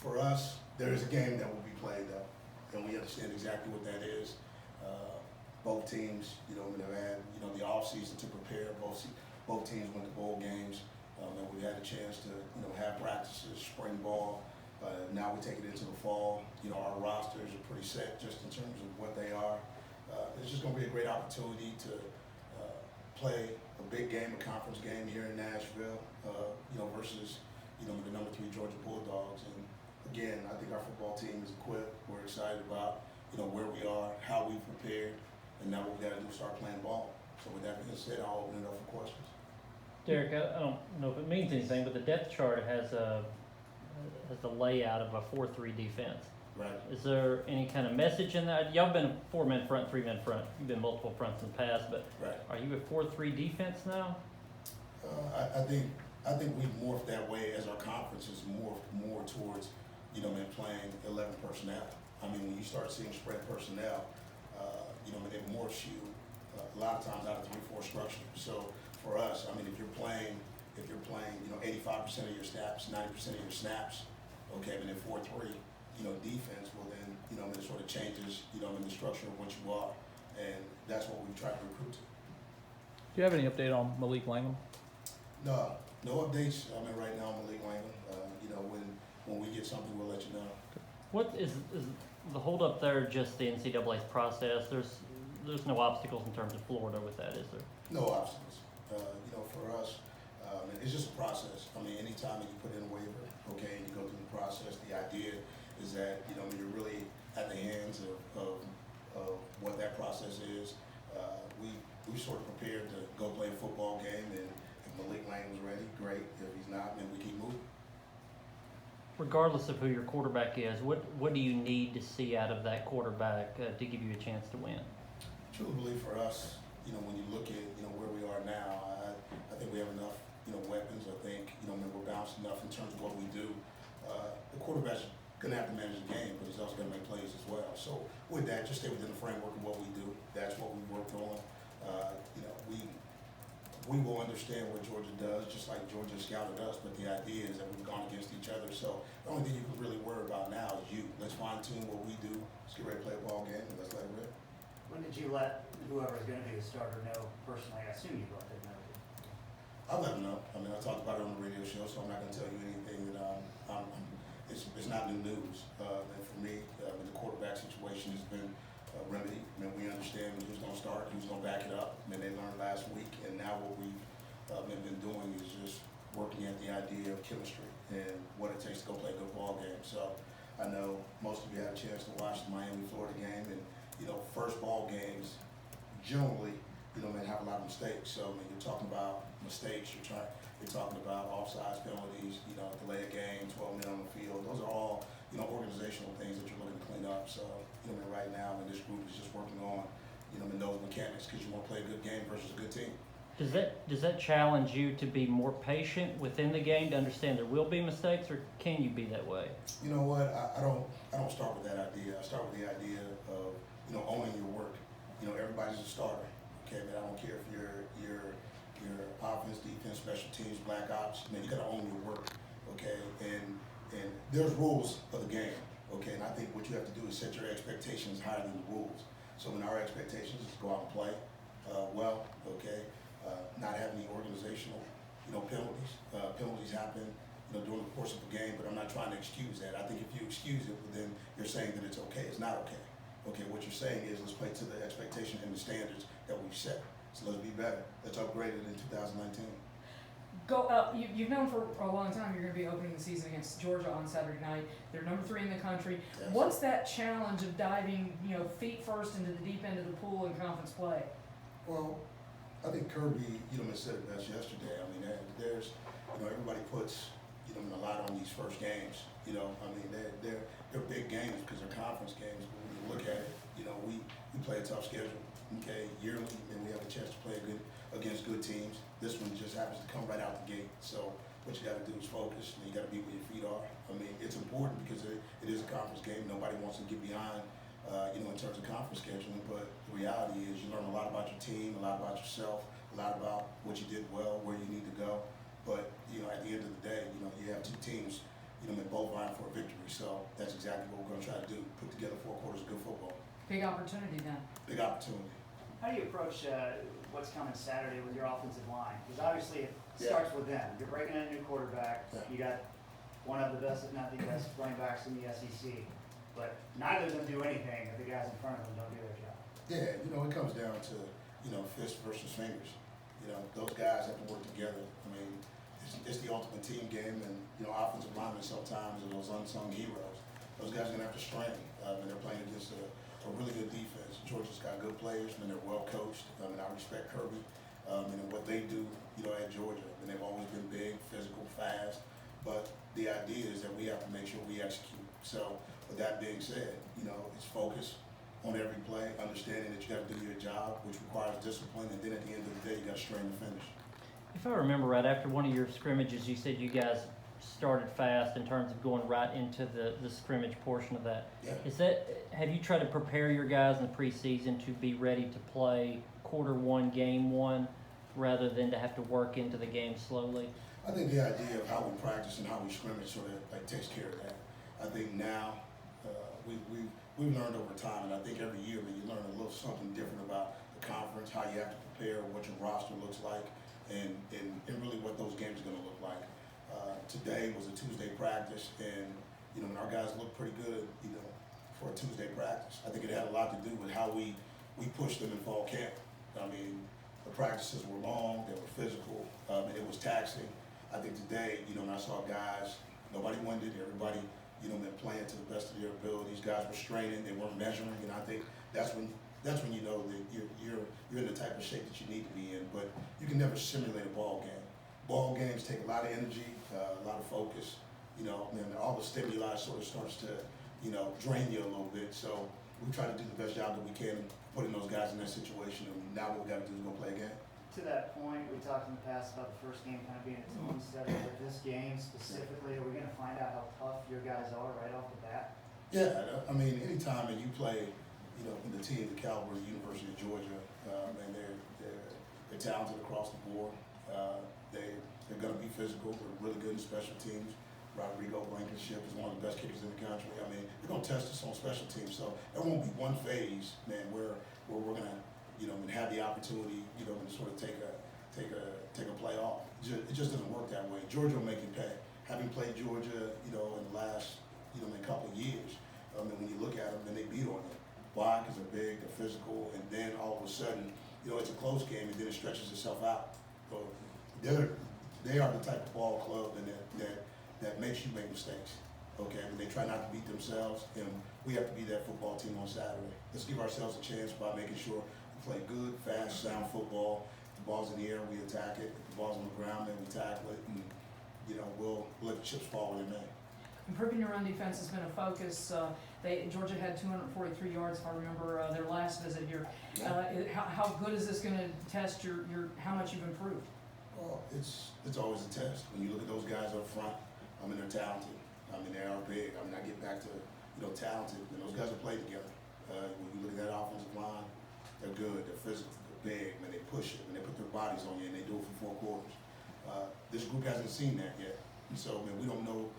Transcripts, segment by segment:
for us, there is a game that will be played though, and we understand exactly what that is. Both teams, have had, the off season to prepare. Both teams went to bowl games, and we had a chance to, have practices, spring ball. Now we take it into the fall. Our rosters are pretty set just in terms of what they are. It's just going to be a great opportunity to play a big game, a conference game here in Nashville, versus, the number 3 Georgia Bulldogs. And again, I think our football team is equipped. We're excited about, where we are, how we've prepared, and now what we got to do is start playing ball. So with that being said, I'll open it up for questions. Derek, I don't know if it means anything, but the depth chart has the layout of a 4-3 defense. Right. Is there any kind of message in that? Y'all been a 4-man front, 3-man front. You've been multiple fronts in the past, but right. Are you a 4-3 defense now? I think we've morphed that way as our conference has morphed more towards, playing 11 personnel. I mean, when you start seeing spread personnel, it morphs you a lot of times out of 3-4 structure. So for us, I mean, if you're playing, 85% of your snaps, 90% of your snaps, okay, but then 4-3, defense, well then, it sort of changes, in the structure of what you are, and that's what we've tried to recruit to. Do you have any update on Malik Langham? No updates. I mean, right now, Malik Langham. When we get something, we'll let you know. What is the hold up there? Just the NCAA's process. There's no obstacles in terms of Florida with that, is there? No obstacles. For us, it's just a process. I mean, anytime that you put in a waiver, okay, and you go through the process, the idea is that you're really at the hands of what that process is. We sort of prepared to go play a football game, and if Malik Langham's ready, great. If he's not, then we keep moving. Regardless of who your quarterback is, what do you need to see out of that quarterback to give you a chance to win? I truly believe for us, when you look at where we are now, I think we have enough weapons. I think we're balanced enough in terms of what we do. The quarterback's gonna have to manage the game, but he's also gonna make plays as well. So with that, just stay within the framework of what we do. That's what we worked on. We will understand what Georgia does, just like Georgia scouted us, but the idea is that we've gone against each other. So the only thing you can really worry about now is you. Let's fine tune what we do. Let's get ready to play a ball game, and let's let it rip. When did you let whoever's going to be the starter know personally? I assume you let them know. I'll let them know. I mean, I talked about it on the radio show, so I'm not going to tell you anything that it's not new news. And for me, the quarterback situation has been remedied. I mean, we understand who's going to start, who's going to back it up. I mean, they learned last week, and now what we've been doing is just working at the idea of chemistry and what it takes to go play a good ball game. So I know most of you had a chance to watch the Miami-Florida game, and first ball games generally, have a lot of mistakes. So I mean, you're talking about mistakes. You're talking about offsides penalties. Delay a game, 12 men on the field. Those are all organizational things that you're looking to clean up. So right now, this group is just working on those mechanics because you want to play a good game versus a good team. Does that challenge you to be more patient within the game to understand there will be mistakes, or can you be that way? You know what? I don't start with that idea. I start with the idea of owning your work. Everybody's a starter. Okay, but I don't care if you're offense, defense, special teams, black ops. Man, you got to own your work. Okay, and there's rules of the game. Okay, and I think what you have to do is set your expectations higher than the rules. So when our expectations is go out and play well. Okay, not have any organizational penalties. Penalties happen during the course of the game, but I'm not trying to excuse that. I think if you excuse it, then you're saying that it's okay. It's not okay. Okay, what you're saying is let's play to the expectation and the standards that we've set. So let's be better. Let's upgrade it in 2019. You've known for a long time you're going to be opening the season against Georgia on Saturday night. They're number 3 in the country. Yes. What's that challenge of diving, feet first into the deep end of the pool in conference play? Well, I think Kirby, said it best yesterday. I mean, there's, everybody puts, a lot on these first games. I mean, they're big games because they're conference games. But when you look at it, we play a tough schedule. Okay, yearly, and we have a chance to play against good teams. This one just happens to come right out the gate. So what you got to do is focus, and you got to be where your feet are. I mean, it's important because it is a conference game. Nobody wants to get behind, in terms of conference scheduling. But the reality is, you learn a lot about your team, a lot about yourself, a lot about what you did well, where you need to go. But at the end of the day, you have two teams both vying for a victory. So that's exactly what we're going to try to do, put together 4 quarters of good football. Big opportunity then. Big opportunity. How do you approach what's coming Saturday with your offensive line? Because obviously it Yeah. starts with them. You're breaking in a new quarterback. Yeah. You got one of the best, if not the best, running backs in the SEC. But neither of them do anything if the guys in front of them don't do their job. Yeah, it comes down to, fist versus fingers. Those guys have to work together. I mean, it's the ultimate team game, and, offensive linemen sometimes are those unsung heroes. Those guys are going to have to strain, and they're playing against a really good defense. Georgia's got good players, and they're well coached. And I respect Kirby and what they do, at Georgia. And they've always been big, physical, fast. But the idea is that we have to make sure we execute. So with that being said, it's focus on every play, understanding that you got to do your job, which requires discipline. And then at the end of the day, you got to strain the finish. If I remember right, after one of your scrimmages, you said you guys started fast in terms of going right into the scrimmage portion of that. Yeah. Have you tried to prepare your guys in the preseason to be ready to play quarter 1, game 1, rather than to have to work into the game slowly? I think the idea of how we practice and how we scrimmage sort of takes care of that. I think now we've learned over time, and I think every year you learn a little something different about the conference, how you have to prepare, what your roster looks like, and really what those games are going to look like. Today was a Tuesday practice, and our guys looked pretty good, for a Tuesday practice. I think it had a lot to do with how we pushed them in fall camp. I mean, the practices were long, they were physical, and it was taxing. I think today, when I saw guys, nobody winded, everybody, been playing to the best of their abilities. Guys were straining, they weren't measuring, and I think that's when you know that you're in the type of shape that you need to be in. But you can never simulate a ball game. Ball games take a lot of energy, a lot of focus, and all the stimuli sort of starts to, drain you a little bit. So we try to do the best job that we can, putting those guys in that situation. And now what we got to do is go play a game. To that point, we talked in the past about the first game kind of being its own setup, but this game specifically, are we going to find out how tough your guys are right off the bat? Yeah, I mean, anytime that you play, with the team, the caliber of the University of Georgia, and they're talented across the board. They're going to be physical. They're really good in special teams. Rodrigo Blankenship is one of the best kickers in the country. I mean, they're going to test us on special teams. So there won't be one phase, man, where we're going to, and have the opportunity, to sort of take a play off. It just doesn't work that way. Georgia will make you pay. Having played Georgia, in the last, in a couple of years, and when you look at them, then they beat on you. Why? Because they're big, they're physical, and then all of a sudden, it's a close game, and then it stretches itself out. So they are the type of ball club and that makes you make mistakes. Okay, but they try not to beat themselves, and we have to be that football team on Saturday. Let's give ourselves a chance by making sure we play good, fast, sound football. If the ball's in the air, we attack it. If the ball's on the ground, then we tackle it, and we'll let the chips fall where they may. Improving your run defense has been a focus. Georgia had 243 yards, if I remember their last visit here. How good is this going to test your how much you've improved? Well, it's always a test. When you look at those guys up front, I mean, they're talented. I mean, they are big. I mean, I get back to, talented, and those guys have played together. When you look at that offensive line, they're good, they're physical, they're big, man, they push it, and they put their bodies on you, and they do it for 4 quarters. This group hasn't seen that yet. And so, man, we don't know,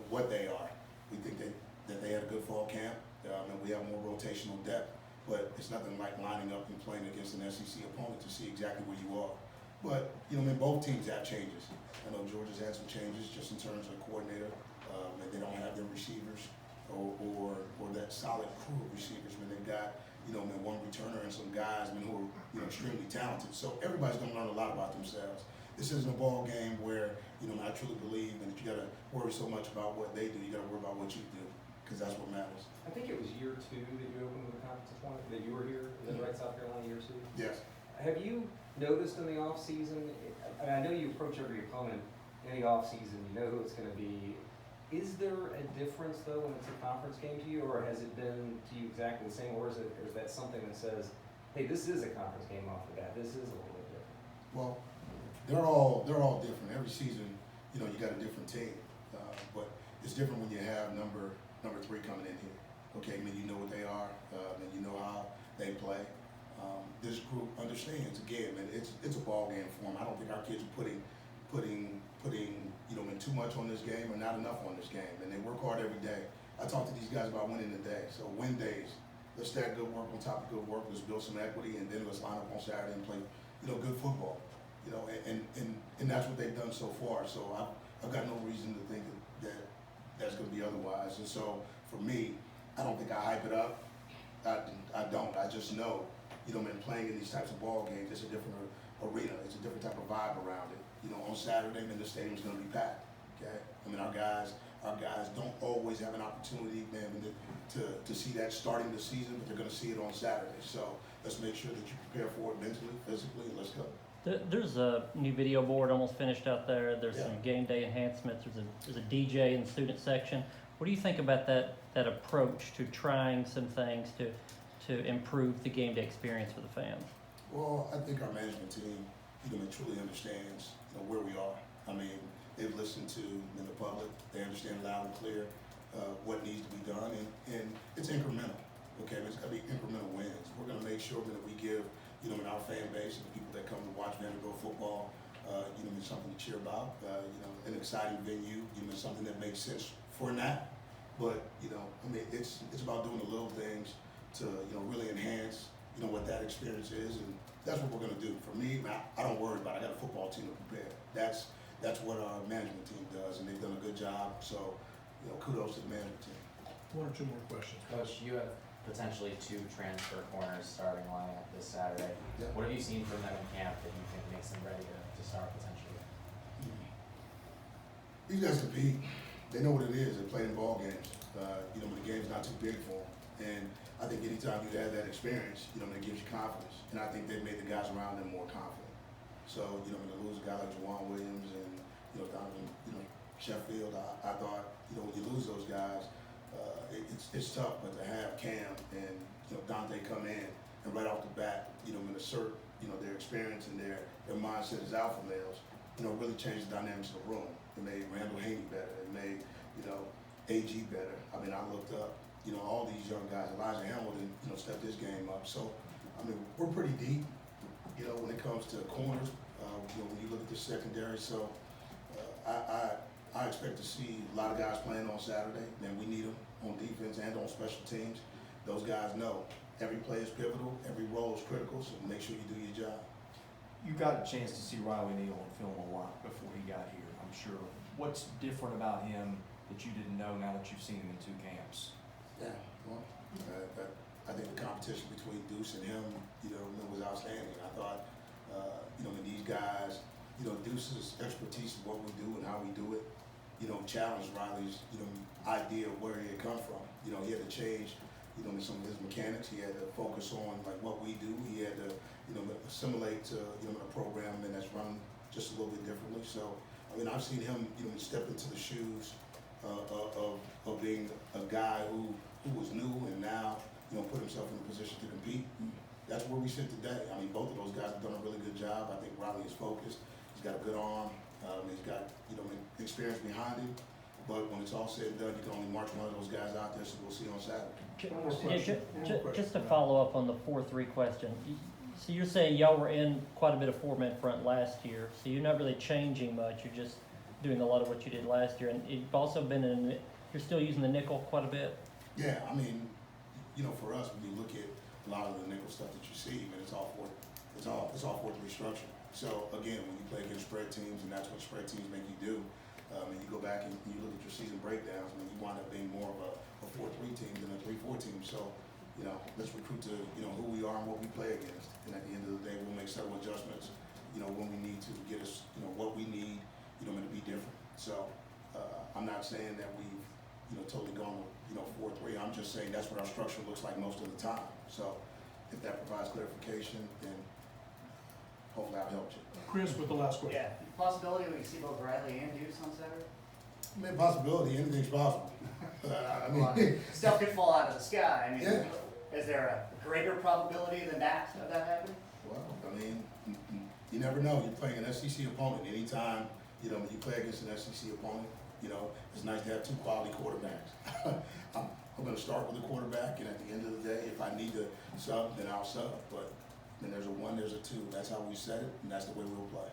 what they are. We think that they had a good fall camp, and we have more rotational depth, but it's nothing like lining up and playing against an SEC opponent to see exactly where you are. But, both teams have changes. I know Georgia's had some changes just in terms of coordinator, and they don't have their receivers or that solid crew of receivers. When they've got, one returner and some guys, who are, extremely talented. So everybody's going to learn a lot about themselves. This isn't a ball game where, I truly believe that you got to worry so much about what they do. You got to worry about what you do, because that's what matters. I think it was year 2 that you opened with a conference appointment, that you were here. Is that right, South Carolina, year 2? Yes. Have you noticed in the off season? I know you approach every opponent in the off season. You know who it's going to be. Is there a difference though when it's a conference game to you, or has it been to you exactly the same, or is that something that says, hey, this is a conference game off the bat. This is a little bit different. Well, they're all different. Every season, you got a different team, but it's different when you have number 3 coming in here. Okay, I mean, you know what they are, and you know how they play. This group understands again, and it's a ball game for them. I don't think our kids are putting too much on this game or not enough on this game, and they work hard every day. I talk to these guys about winning the day, so win days. Let's stack good work on top of good work. Let's build some equity, and then let's line up on Saturday and play, good football. And that's what they've done so far. So I've got no reason to think that that's going to be otherwise. And so for me, I don't think I hype it up. I don't. I just know, playing in these types of ball games, it's a different arena. It's a different type of vibe around it. On Saturday, the stadium's going to be packed. Okay. Our guys don't always have an opportunity, man, to see that starting the season, but they're going to see it on Saturday. So let's make sure that you prepare for it mentally, physically, and let's go. There's a new video board almost finished out there. There's Yeah. some game day enhancements. There's a DJ in the student section. What do you think about that approach to trying some things to improve the game day experience for the fans? Well, I think our management team, truly understands, where we are. They've listened to the public. They understand loud and clear what needs to be done, and it's incremental. Okay, it's got to be incremental wins. We're going to make sure that we give, in our fan base and the people that come to watch Vanderbilt football, something to cheer about. An exciting venue, something that makes sense for that. But it's about doing the little things to really enhance what that experience is, and that's what we're going to do. For me, I don't worry about it. I got a football team to prepare. That's what our management team does, and they've done a good job. So, kudos to the management team. One or two more questions. Coach, you have potentially 2 transfer corners starting lineup this Saturday. Yeah. What have you seen from them in camp that you think makes them ready to start potentially? These guys compete. They know what it is. They play in ball games. When the game's not too big for them. And I think anytime you have that experience, it gives you confidence. And I think they've made the guys around them more confident. So, when they lose a guy like Juwan Williams and, Donovan, Sheffield, I thought, when you lose those guys, it's tough. But to have Cam and, Dante come in and right off the bat, and assert, their experience and their mindset as alpha males, really changed the dynamics of the room. It made Randall Haney better. It made, AG better. I looked up, all these young guys. Elijah Hamilton, stepped his game up. So, we're pretty deep, when it comes to corners, when you look at the secondary. So, I expect to see a lot of guys playing on Saturday, and we need them on defense and on special teams. Those guys know every play is pivotal, every role is critical, so make sure you do your job. You got a chance to see Riley Neal on film a lot before he got here, I'm sure. What's different about him that you didn't know now that you've seen him in 2 camps? Yeah, well, I think the competition between Deuce and him, was outstanding. I thought, when these guys, Deuce's expertise of what we do and how we do it, challenged Riley's, idea of where he had come from. He had to change, some of his mechanics. He had to focus on like what we do. He had to, assimilate to, a program and that's run just a little bit differently. So, I've seen him, step into the shoes of being a guy who was new and now, put himself in a position to compete. That's where we sit today. Both of those guys have done a really good job. I think Riley is focused. He's got a good arm. He's got, experience behind him. But when it's all said and done, you can only march one of those guys out there, so we'll see on Saturday. One more question. Just to follow up on the 4-3 question. So you're saying y'all were in quite a bit of 4-man front last year, so you're not really changing much. You're just doing a lot of what you did last year, and you've also been you're still using the nickel quite a bit. Yeah, for us, when you look at a lot of the nickel stuff that you see, it's all 4-3 structure. So again, when you play against spread teams, and that's what spread teams make you do, and you go back and you look at your season breakdowns, you wind up being more of a 4-3 team than a 3-4 team. So, let's recruit to, who we are and what we play against. And at the end of the day, we'll make several adjustments, when we need to get us, what we need, to be different. So, I'm not saying that we've, totally gone with, 4-3. I'm just saying that's what our structure looks like most of the time. So, if that provides clarification, then hopefully I've helped you. Chris with the last question. Yeah, possibility we can see both Riley and Deuce on Saturday? Possibility, anything's possible. Well, stuff could fall out of the sky. Yeah. Is there a greater probability than that of that happening? Well, you never know. You're playing an SEC opponent. Anytime, when you play against an SEC opponent, it's nice to have 2 quality quarterbacks. I'm going to start with a quarterback, and at the end of the day, if I need to sub, then I'll sub. But when there's a 1, there's a 2. That's how we set it, and that's the way we'll play.